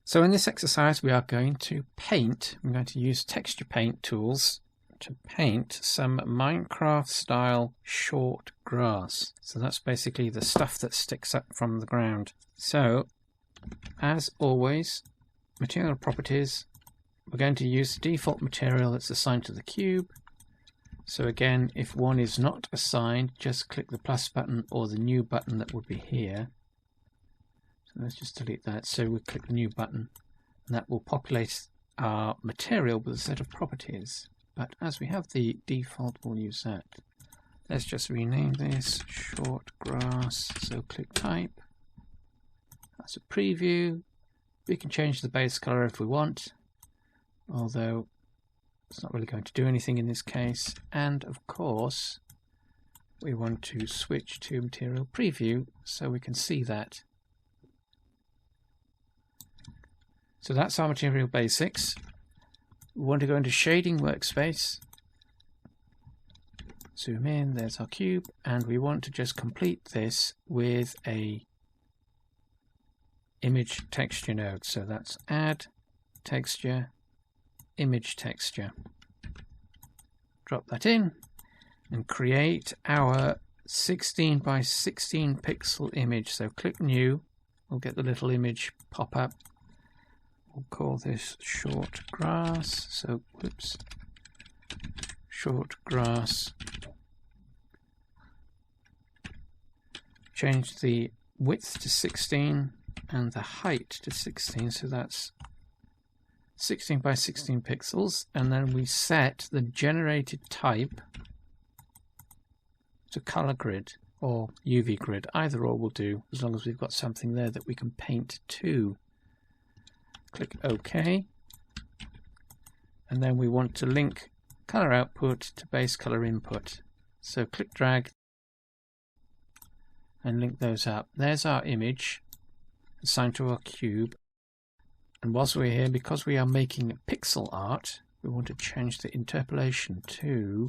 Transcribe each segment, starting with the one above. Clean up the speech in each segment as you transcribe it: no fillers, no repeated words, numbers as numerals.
So in this exercise we are going to paint, we're going to use texture paint tools to paint some Minecraft style short grass. So that's basically the stuff that sticks up from the ground. So as always, material properties, we're going to use the default material that's assigned to the cube. So again, if one is not assigned, just click the plus button or the new button that would be here. So let's just delete that. So we click the new button and that will populate our material with a set of properties. But as we have the default, we'll use that. Let's just rename this short grass. So click type. That's a preview. We can change the base color if we want, although it's not really going to do anything in this case. And of course, we want to switch to material preview so we can see that. So that's our material basics. We want to go into shading workspace. Zoom in, there's our cube, and we want to just complete this with a image texture node. So that's add texture, image texture. Drop that in and create our 16 by 16 pixel image. So click new, we'll get the little image pop up. We'll call this short grass. So whoops, short grass. Change the width to 16 and the height to 16, so that's 16 by 16 pixels, and then we set the generated type to color grid or UV grid. Either or will do, as long as we've got something there that we can paint to. Click OK, and then we want to link color output to base color input. So click drag and link those up. There's our image assigned to our cube. And whilst we're here, because we are making pixel art, we want to change the interpolation to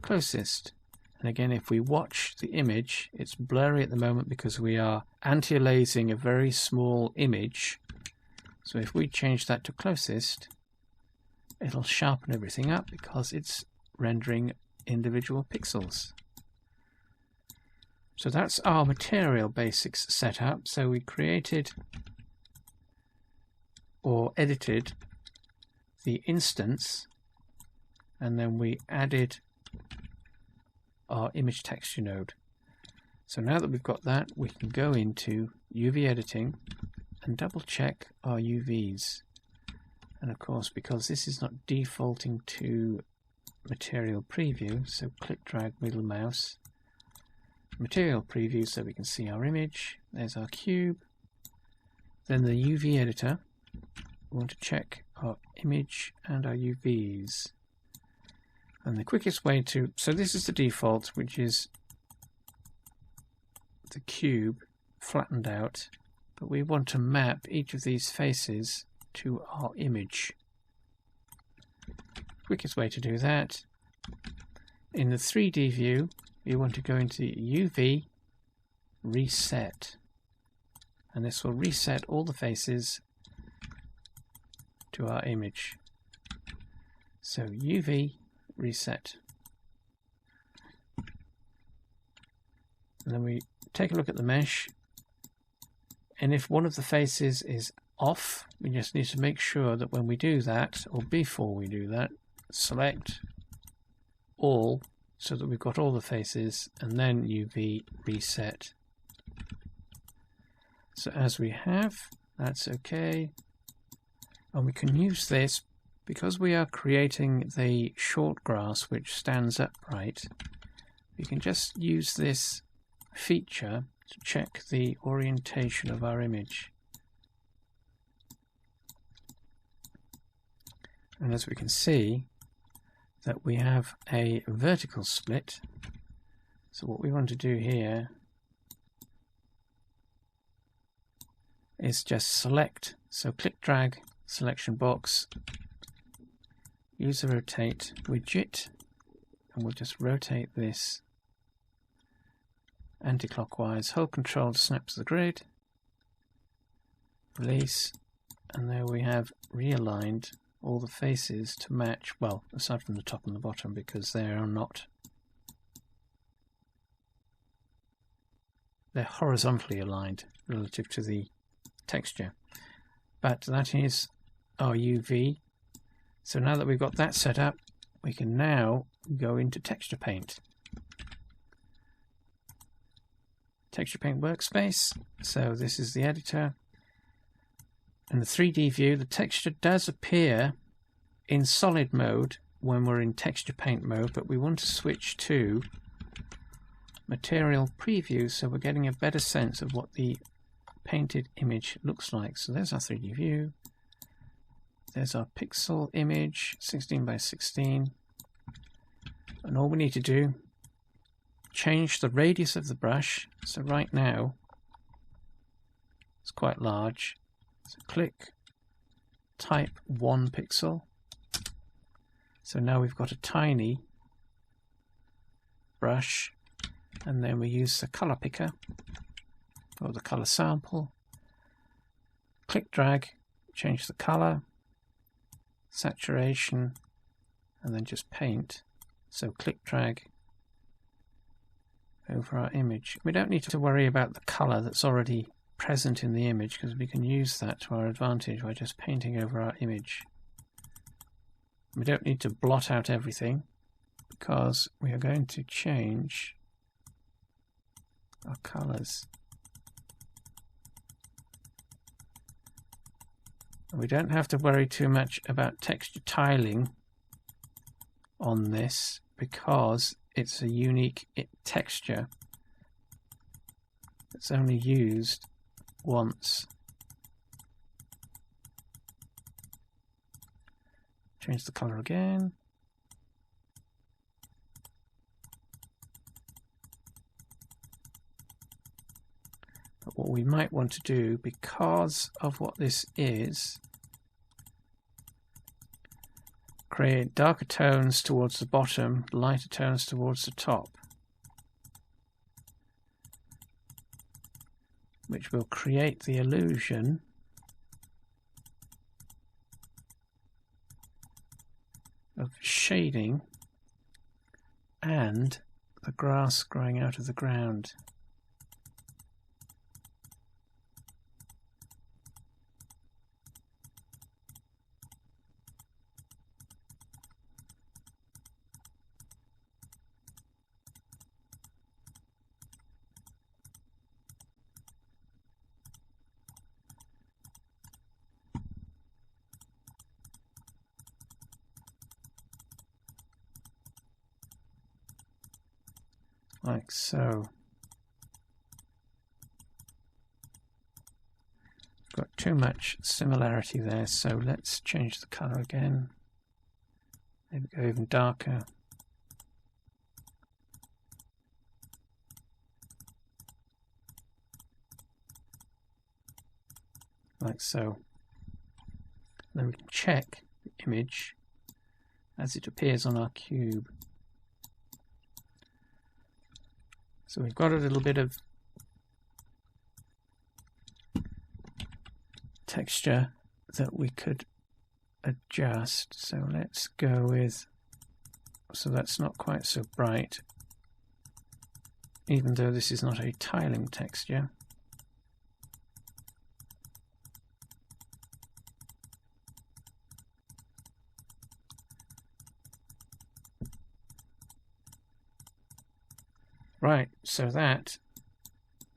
closest. And again, if we watch the image, it's blurry at the moment because we are anti-aliasing a very small image. So if we change that to closest, it'll sharpen everything up because it's rendering individual pixels. So that's our material basics set up. So we created or edited the instance, and then we added our image texture node. So now that we've got that, we can go into UV editing and double check our UVs. And of course, because this is not defaulting to material preview, so click drag middle mouse, material preview, so we can see our image. There's our cube. Then the UV editor, we want to check our image and our UVs. And the quickest way to, so this is the default, which is the cube flattened out, but we want to map each of these faces to our image. Quickest way to do that, in the 3D view, you want to go into UV, reset, and this will reset all the faces to our image. So UV, reset. And then we take a look at the mesh, and if one of the faces is off, we just need to make sure that when we do that, or before we do that, select all, so that we've got all the faces, and then UV reset. So as we have, that's okay. And we can use this because we are creating the short grass which stands upright. We can just use this feature to check the orientation of our image. And as we can see, that we have a vertical split. So what we want to do here is just select. So click drag selection box, use the rotate widget, and we'll just rotate this anti-clockwise, hold control to snap to the grid, release, and there we have realigned all the faces to match, well, aside from the top and the bottom, because they are not, they're horizontally aligned relative to the texture. But that is our UV. So now that we've got that set up, we can now go into Texture Paint. Texture Paint workspace. So this is the editor. In the 3D view, the texture does appear in solid mode when we're in Texture Paint mode, but we want to switch to Material Preview so we're getting a better sense of what the painted image looks like. So there's our 3D view. There's our pixel image, 16 by 16. And all we need to do, change the radius of the brush. So right now, it's quite large. So click, type 1 pixel. So now we've got a tiny brush, and then we use the color picker or the color sample. Click, drag, change the color, saturation, and then just paint. So click, drag over our image. We don't need to worry about the color that's already present in the image, because we can use that to our advantage by just painting over our image. We don't need to blot out everything, because we are going to change our colors. And we don't have to worry too much about texture tiling on this, because it's a unique texture that's only used once. Change the color again. But what we might want to do, because of what this is, create darker tones towards the bottom, lighter tones towards the top, which will create the illusion of shading and the grass growing out of the ground. Like so. Got too much similarity there, so let's change the color again. Maybe go even darker. Like so. Then we can check the image as it appears on our cube. So we've got a little bit of texture that we could adjust. So let's go with, so that's not quite so bright, even though this is not a tiling texture. Right, so that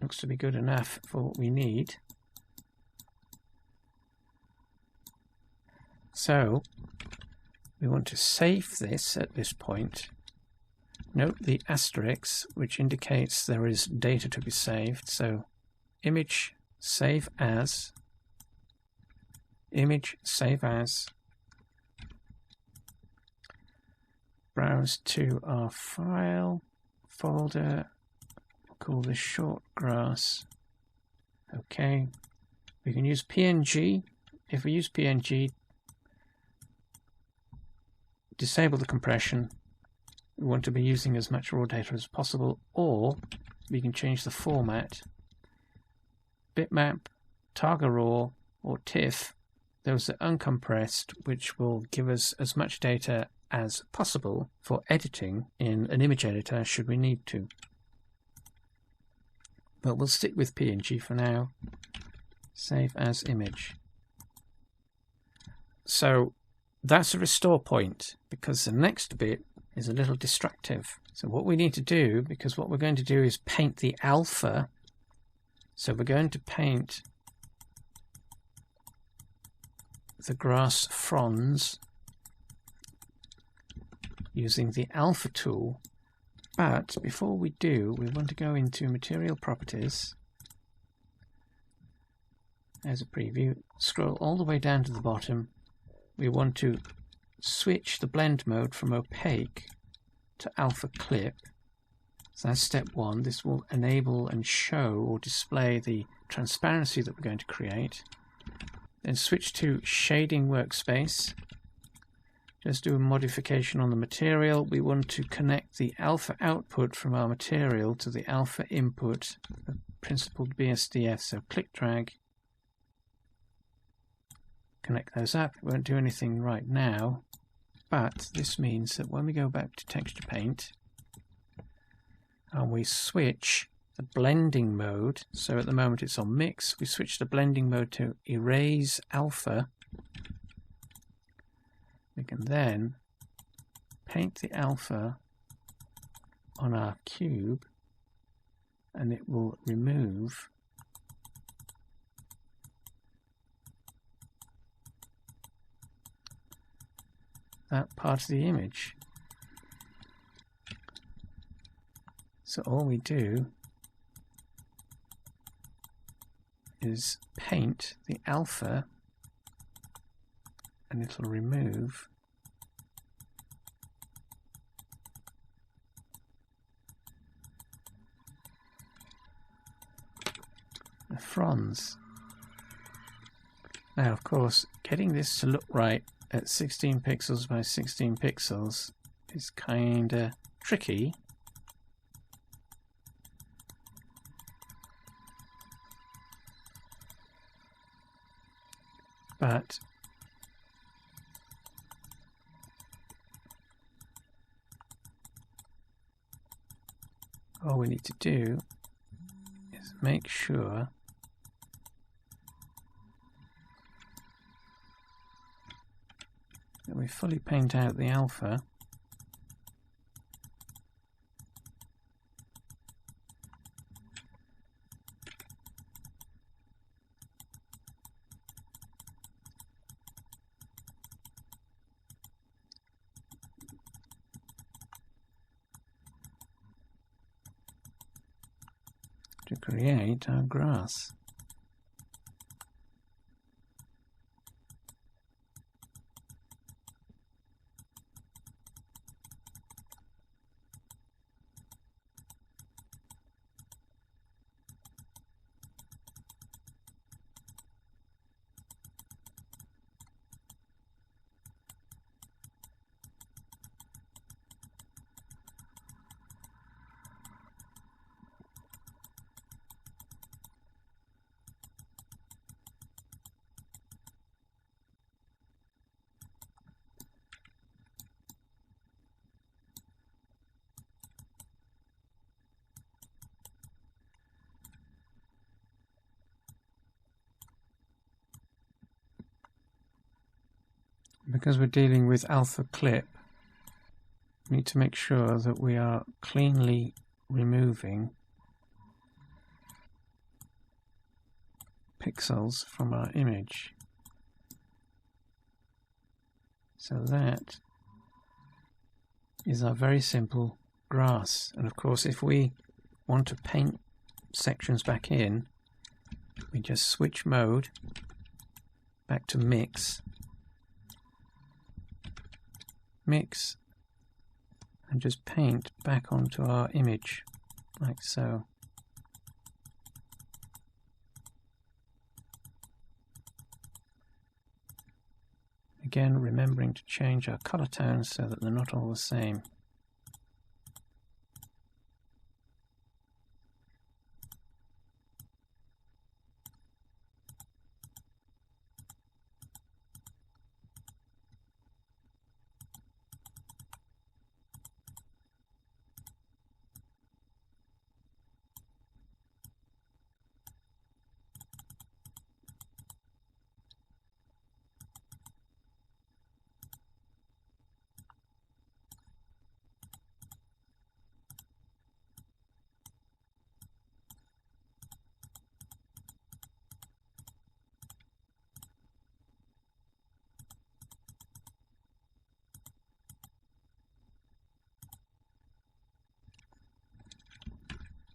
looks to be good enough for what we need. So we want to save this at this point. Note the asterisk, which indicates there is data to be saved. So image save as, image save as, browse to our file folder, call this short grass. Okay, we can use PNG. If we use PNG, disable the compression. We want to be using as much raw data as possible, or we can change the format, bitmap, targa raw, or TIFF, those are uncompressed, which will give us as much data as possible for editing in an image editor should we need to. But we'll stick with PNG for now. Save as image. So that's a restore point, because the next bit is a little distractive. So what we need to do, because what we're going to do is paint the alpha. So we're going to paint the grass fronds using the alpha tool. But before we do, we want to go into material properties. As a preview, scroll all the way down to the bottom. We want to switch the blend mode from opaque to alpha clip. So that's step one. This will enable and show or display the transparency that we're going to create. Then switch to shading workspace. Just do a modification on the material. We want to connect the alpha output from our material to the alpha input, the principled BSDF. So click drag. Connect those up. It won't do anything right now, but this means that when we go back to texture paint and we switch the blending mode, so at the moment it's on mix, we switch the blending mode to erase alpha, we can then paint the alpha on our cube and it will remove that part of the image. So all we do is paint the alpha and it'll remove the fronds. Now of course, getting this to look right at 16 pixels by 16 pixels is kinda tricky. But all we need to do is make sure that we fully paint out the alpha. To create our grass. Because we're dealing with alpha clip, we need to make sure that we are cleanly removing pixels from our image. So that is our very simple grass. And of course, if we want to paint sections back in, we just switch mode back to mix, and just paint back onto our image like so. Again, remembering to change our color tones so that they're not all the same.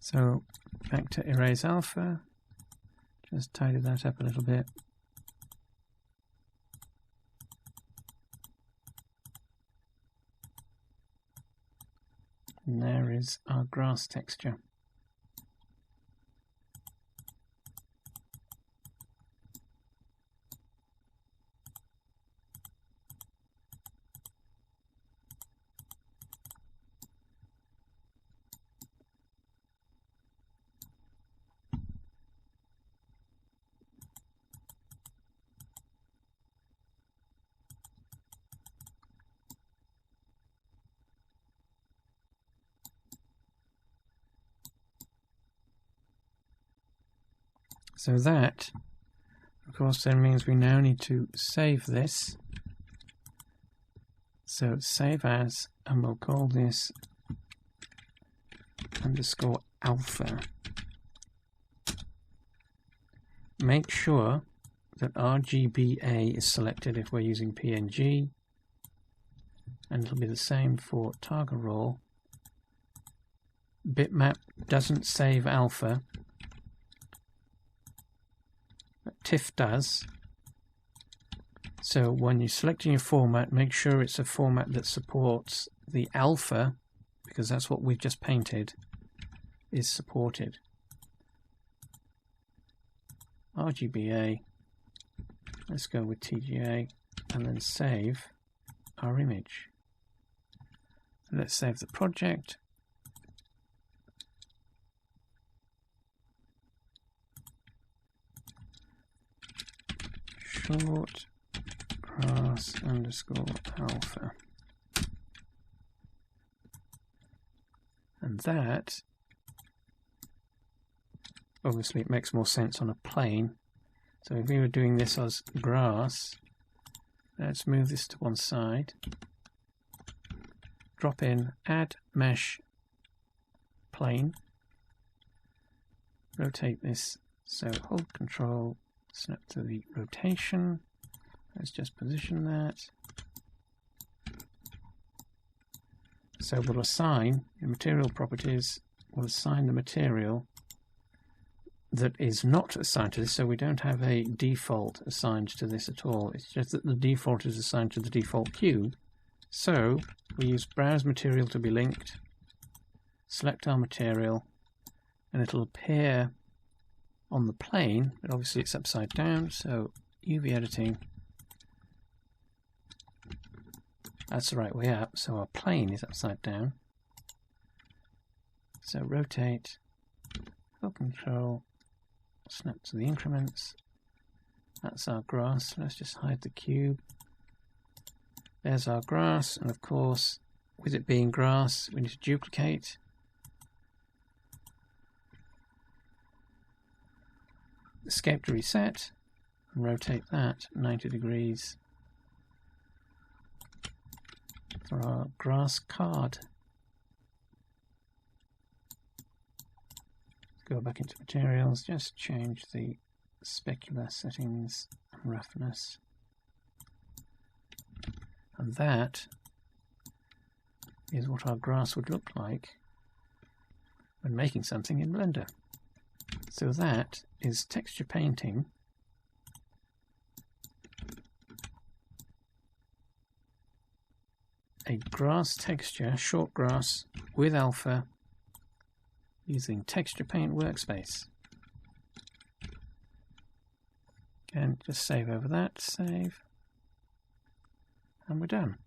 So back to erase alpha, just tidy that up a little bit. And there is our grass texture. So that, of course, then means we now need to save this. So save as, and we'll call this underscore alpha. Make sure that RGBA is selected if we're using PNG, and it'll be the same for target raw. Bitmap doesn't save alpha, but TIFF does. So when you're selecting your format, make sure it's a format that supports the alpha, because that's what we've just painted, is supported. RGBA, let's go with TGA, and then save our image. Let's save the project. Short grass underscore alpha. And that, obviously it makes more sense on a plane. So if we were doing this as grass, let's move this to one side, drop in, add mesh plane, rotate this, so hold control, snap to the rotation, let's just position that. So we'll assign, in material properties, we'll assign the material that is not assigned to this, so we don't have a default assigned to this at all. It's just that the default is assigned to the default cube. So we use browse material to be linked, select our material, and it'll appear on the plane, but obviously it's upside down, so UV editing, that's the right way up, so our plane is upside down. So rotate, hold control, snap to the increments, that's our grass. Let's just hide the cube. There's our grass, and of course with it being grass we need to duplicate. Escape to reset, and rotate that 90 degrees for our grass card. Go back into materials, just change the specular settings and roughness. And that is what our grass would look like when making something in Blender. So that is texture painting a grass texture, short grass with alpha, using Texture Paint Workspace. Again, just save over that, save, and we're done.